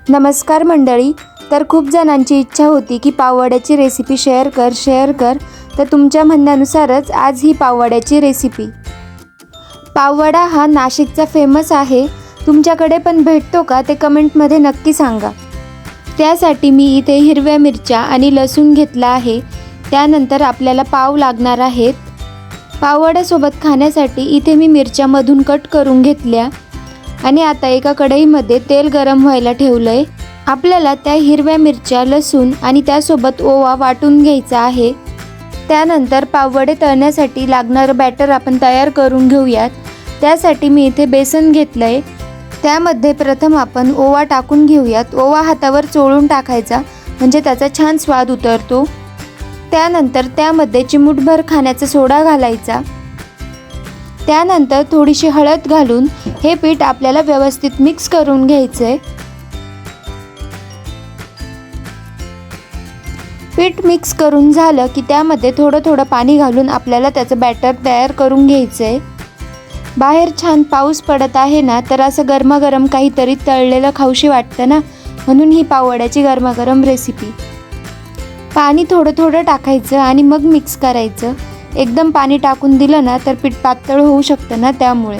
नमस्कार मंडळी. तर खूप जणांची इच्छा होती की पाववड्याची रेसिपी शेअर कर. तर तुमच्या म्हणण्यानुसारच आज ही पाववड्याची रेसिपी. पाववडा हा नाशिकचा फेमस आहे. तुमच्याकडे पण भेटतो का ते कमेंटमध्ये नक्की सांगा. त्यासाठी मी इथे हिरव्या मिरच्या आणि लसूण घेतला आहे. त्यानंतर आपल्याला पाव लागणार आहेत. पाववड्यासोबत खाण्यासाठी इथे मी मिरच्या मधून कट करून घेतल्या आणि आता एका कढईमध्ये तेल गरम व्हायला ठेवलंय. आपल्याला त्या हिरव्या मिरच्या, लसूण आणि त्यासोबत ओवा वाटून घ्यायचा आहे. त्यानंतर पाववडे तळण्यासाठी लागणारं बॅटर आपण तयार करून घेऊयात. त्यासाठी मी इथे बेसन घेतलंय. त्यामध्ये प्रथम आपण ओवा टाकून घेऊयात. ओवा हातावर चोळून टाकायचा म्हणजे त्याचा छान स्वाद उतरतो. त्यानंतर त्यामध्ये चिमूटभर खाण्याचा सोडा घालायचा. त्यानंतर थोडीशी हळद घालून हे पीठ आपल्याला व्यवस्थित मिक्स करून घ्यायचंय. पीठ मिक्स करून झालं की त्यामध्ये थोडं पाणी घालून आपल्याला त्याचं बॅटर तयार करून घ्यायचंय. बाहेर छान पाऊस पडत आहे ना, तर असं गरमागरम काहीतरी तळलेलं खाऊशी वाटतं ना, म्हणून ही पाववड्याची गरमागरम रेसिपी. पाणी थोडं टाकायचं आणि मग मिक्स करायचं. एकदम पाणी टाकून दिलं ना तर पीठ पातळ होऊ शकतं ना, त्यामुळे.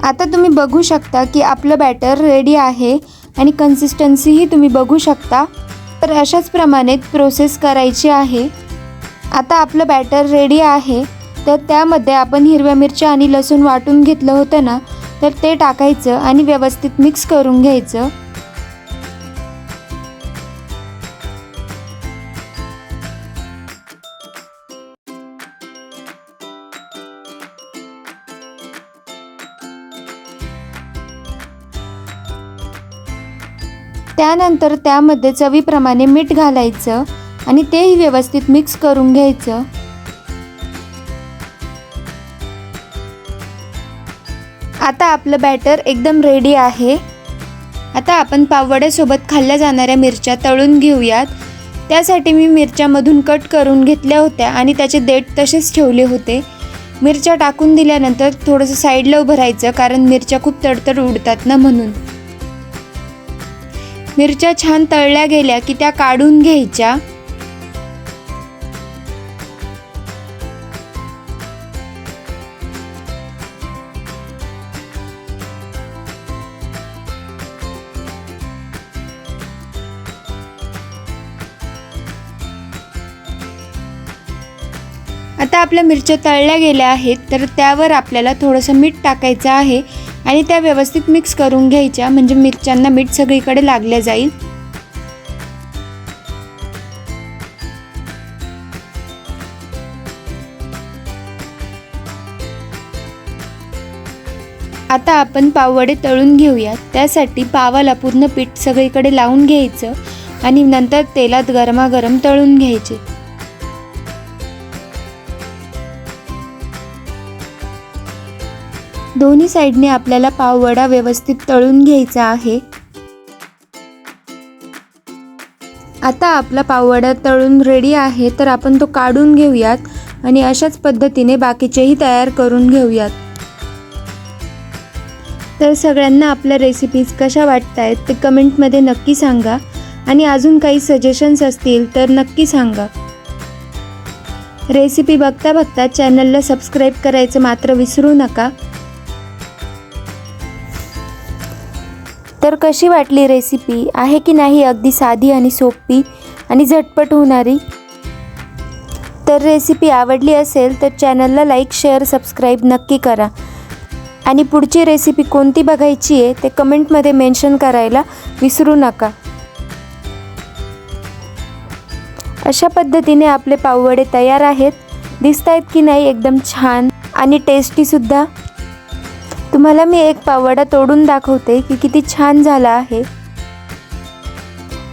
आता तुम्ही बघू शकता की आपलं बॅटर रेडी आहे आणि कन्सिस्टन्सीही तुम्ही बघू शकता. तर अशाच प्रमाणे प्रोसेस करायची आहे. आता आपलं बॅटर रेडी आहे. तर त्यामध्ये आपण हिरव्या मिरच्या आणि लसूण वाटून घेतलं होतं ना, तर ते टाकायचं आणि व्यवस्थित मिक्स करून घ्यायचं. त्यानंतर त्यामध्ये चवीप्रमाणे मीठ घालायचं आणि तेही व्यवस्थित मिक्स करून घ्यायचं. आता आपलं बॅटर एकदम रेडी आहे. आता आपण पाववड्यासोबत खाल्ल्या जाणाऱ्या मिरच्या तळून घेऊयात. त्यासाठी मी मिरच्यामधून कट करून घेतल्या होत्या आणि त्याचे देठ तसेच ठेवले होते. मिरच्या टाकून दिल्यानंतर थोडंसं साईडला उभं राहायचं, कारण मिरच्या खूप तडतड उडतात ना, म्हणून. मिरच्या छान तळल्या गेल्या की त्या काढून घ्यायच्या. आता आपल्या मिरच्या तळल्या गेल्या आहेत. तर त्यावर आपल्याला थोडंसं मीठ टाकायचं आहे आणि त्या व्यवस्थित मिक्स करून घ्यायच्या, म्हणजे मिरच्यांना मीठ सगळीकडे लागलं जाईल. आता आपण पाववडे तळून घेऊयात. त्यासाठी पावाला पूर्ण पीठ सगळीकडे लावून घ्यायचं आणि नंतर तेलात गरमागरम तळून घ्यायचे. दोन्ही साईडने आपल्याला पाववडा व्यवस्थित तळून घ्यायचा आहे. आता आपला पाववडा तळून रेडी आहे. तर आपण तो काढून घेऊयात आणि अशाच पद्धतीने बाकीचेही तयार करून घेऊयात. तर सगळ्यांना आपल्या रेसिपीज कशा वाटतायत ते कमेंटमध्ये नक्की सांगा आणि अजून काही सजेशन्स असतील तर नक्की सांगा. रेसिपी बघता चॅनलला सबस्क्राईब करायचं मात्र विसरू नका. तर कशी वाटली रेसिपी? आहे की नाही अगदी साधी आणि सोपी आणि झटपट होणारी? तर रेसिपी आवडली असेल तर चॅनलला लाईक, शेअर, सबस्क्राईब नक्की करा. आणि पुढची रेसिपी कोणती बघायची आहे ते कमेंटमध्ये मेन्शन करायला विसरू नका. अशा पद्धतीने आपले पाववडे तयार आहेत. दिसतायत की नाही एकदम छान आणि टेस्टी सुद्धा. तुम्हाला मी एक पाववडा तोडून दाखवते की किती छान झाला आहे.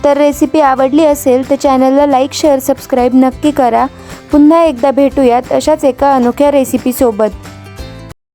तर रेसिपी आवडली असेल तर चॅनलला लाईक, शेअर, सबस्क्राईब नक्की करा. पुन्हा एकदा भेटूयात अशाच एका अनोख्या रेसिपीसोबत.